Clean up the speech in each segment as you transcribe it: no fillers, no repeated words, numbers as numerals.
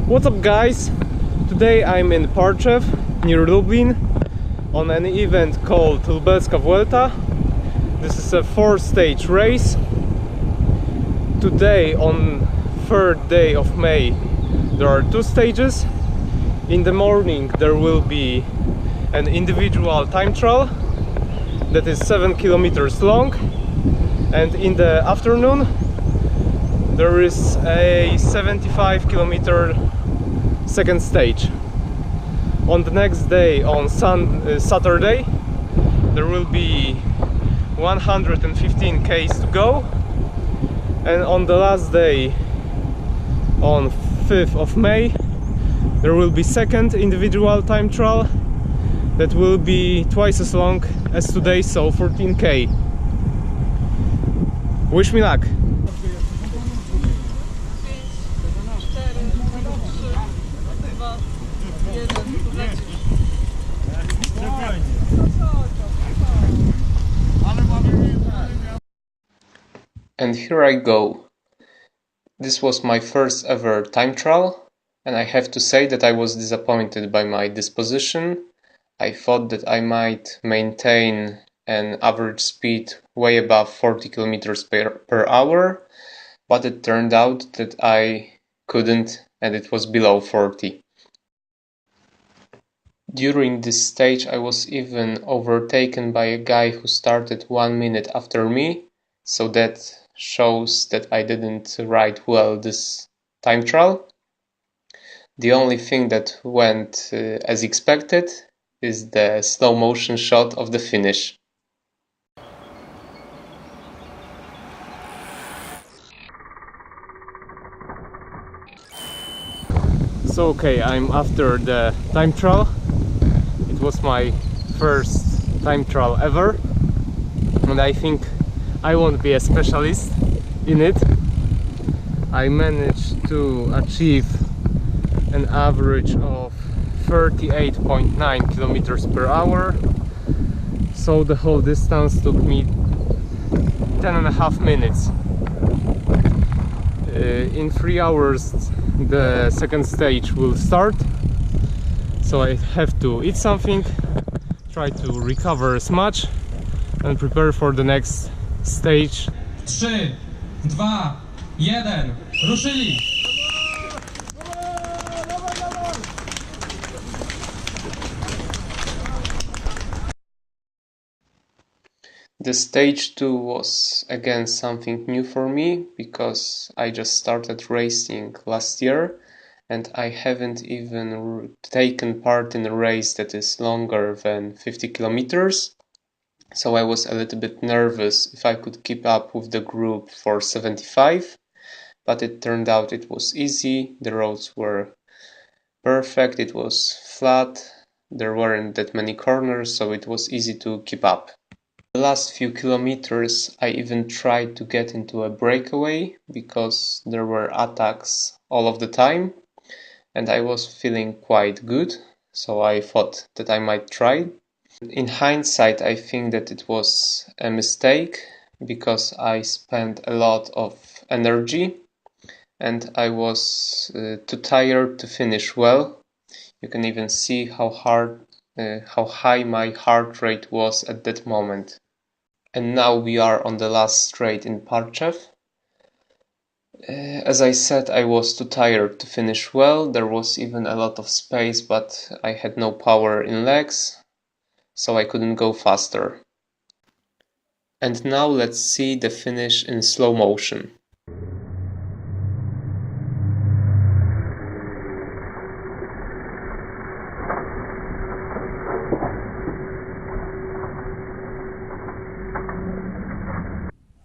What's up, guys? Today I'm in Parchev, near Lublin, on an event called Lubelska Vuelta. This is a 4-stage race. Today, on 3rd day of May, there are 2 stages. In the morning there will be an individual time trial that is 7 kilometers long, and in the afternoon there is a 75-kilometer second stage. On the next day, on Saturday, there will be 115 km to go, and on the last day, on 5th of May, there will be second individual time trial that will be twice as long as today, so 14k. Wish me luck! And here I go. This was my first ever time trial, and I have to say that I was disappointed by my disposition. I thought that I might maintain an average speed way above 40 kilometers per hour, but it turned out that I couldn't, and it was below 40. During this stage I was even overtaken by a guy who started 1 minute after me, so that shows that I didn't ride well this time trial. The only thing that went as expected is the slow motion shot of the finish. So okay, I'm after the time trial. It was my first time trial ever, and I think I won't be a specialist in it. I managed to achieve an average of 38.9 kilometers per hour, so the whole distance took me 10.5 minutes. In 3 hours the second stage will start, so I have to eat something, try to recover as much, and prepare for the next stage. 3, 2, 1, ruszyli! The stage 2 was again something new for me, because I just started racing last year and I haven't even taken part in a race that is longer than 50 kilometers. So I was a little bit nervous if I could keep up with the group for 75, but it turned out it was easy. The roads were perfect, it was flat, there weren't that many corners, so it was easy to keep up. The last few kilometers I even tried to get into a breakaway, because there were attacks all of the time and I was feeling quite good, so I thought that I might try. In hindsight, I think that it was a mistake, because I spent a lot of energy and I was too tired to finish well. You can even see how high my heart rate was at that moment. And now we are on the last straight in Parchev. As I said, I was too tired to finish well. There was even a lot of space, but I had no power in legs, so I couldn't go faster. And now let's see the finish in slow motion.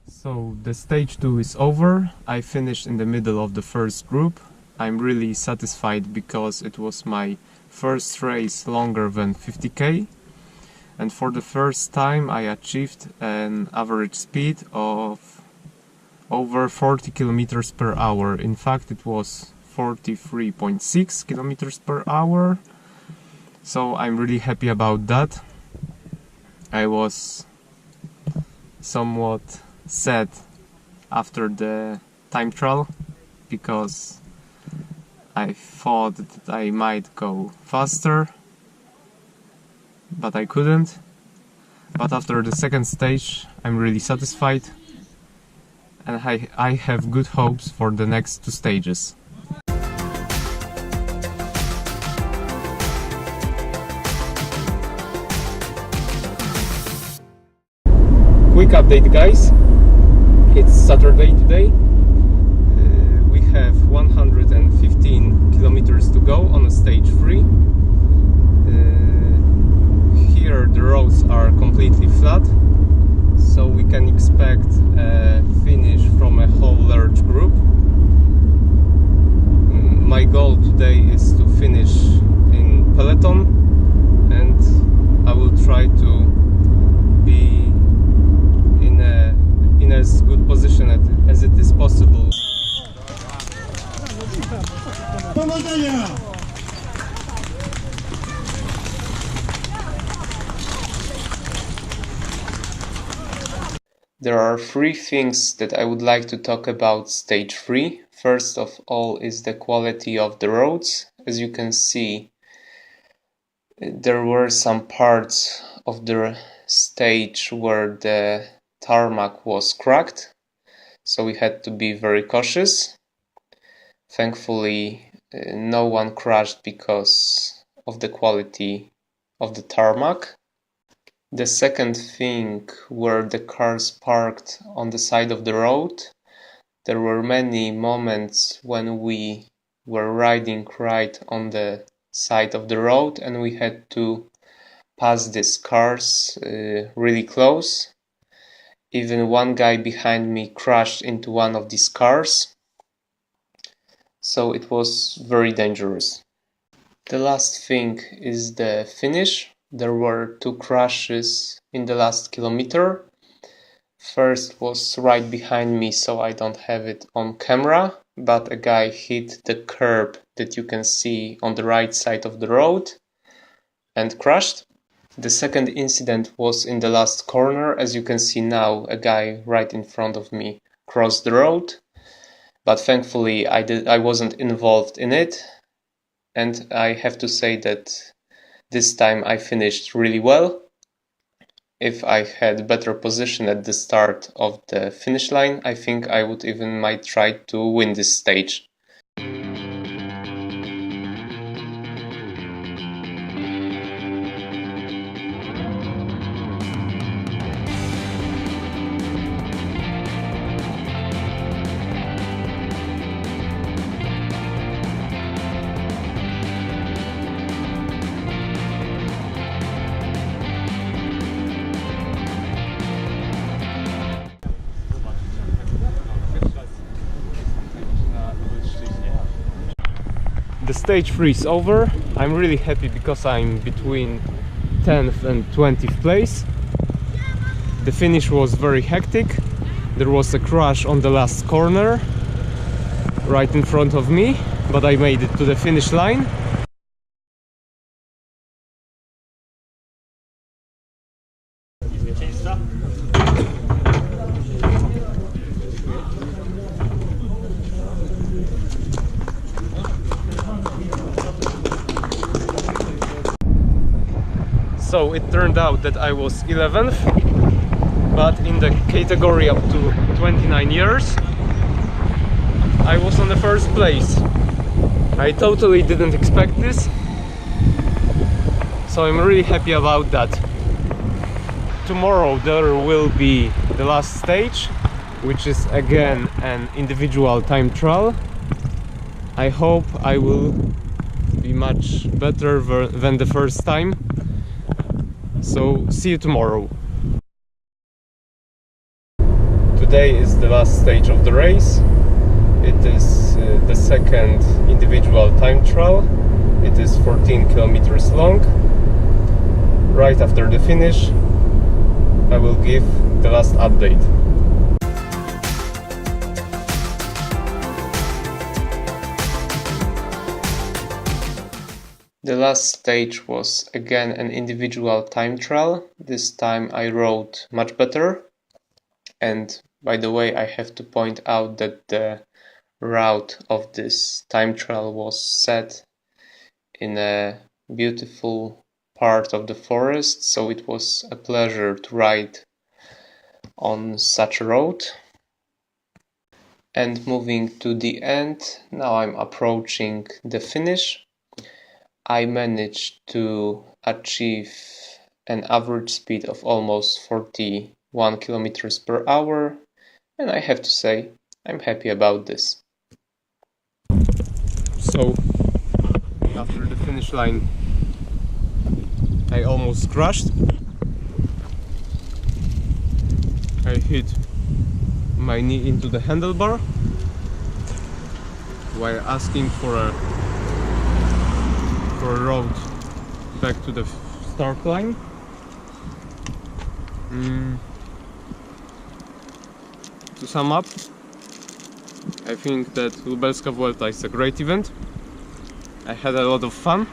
So the stage 2 is over. I finished in the middle of the first group. I'm really satisfied because it was my first race longer than 50k, and for the first time I achieved an average speed of over 40 kilometers per hour. In fact, it was 43.6 kilometers per hour, so I'm really happy about that. I was somewhat sad after the time trial because I thought that I might go faster, but I couldn't. But after the second stage, I'm really satisfied, and I have good hopes for the next two stages. Quick update, guys. It's Saturday today. We have 115 kilometers to go on a stage 3. Here the roads are completely flat, so we can expect a finish from a whole large group. My goal today is to finish in peloton, and I will try to be in as good position as it is possible. There are three things that I would like to talk about stage 3. First of all is the quality of the roads. As you can see, there were some parts of the stage where the tarmac was cracked, so we had to be very cautious. Thankfully, no one crashed because of the quality of the tarmac. The second thing were the cars parked on the side of the road. There were many moments when we were riding right on the side of the road and we had to pass these cars really close. Even one guy behind me crashed into one of these cars, so it was very dangerous. The last thing is the finish. There were two crashes in the last kilometer. First was right behind me, so I don't have it on camera, but a guy hit the curb that you can see on the right side of the road and crashed. The second incident was in the last corner. As you can see now, a guy right in front of me crossed the road, but thankfully I wasn't involved in it, and I have to say that this time I finished really well. If I had better position at the start of the finish line, I think I would even might try to win this stage. The stage 3 is over. I'm really happy because I'm between 10th and 20th place. The finish was very hectic. There was a crash on the last corner right in front of me, but I made it to the finish line. So it turned out that I was 11th, but in the category up to 29 years I was on the first place. I totally didn't expect this, so I'm really happy about that. Tomorrow there will be the last stage, which is again an individual time trial. I hope I will be much better than the first time. So see you tomorrow. Today is the last stage of the race. It is the second individual time trial. It is 14 kilometers long. Right after the finish, I will give the last update. The last stage was again an individual time trial. This time I rode much better. And by the way, I have to point out that the route of this time trial was set in a beautiful part of the forest, so it was a pleasure to ride on such a road. And moving to the end, now I'm approaching the finish. I managed to achieve an average speed of almost 41 kilometers per hour, and I have to say, I'm happy about this. So, after the finish line, I almost crashed. I hit my knee into the handlebar while asking for a road back to the start line. To sum up, I think that Lubelska Vuelta is a great event. I had a lot of fun,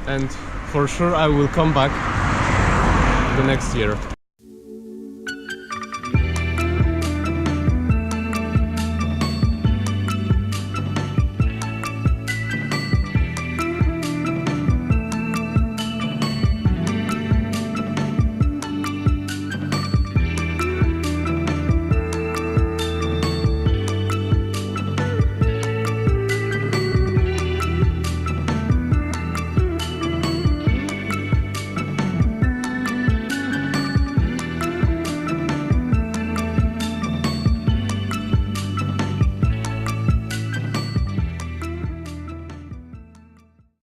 and for sure I will come back the next year.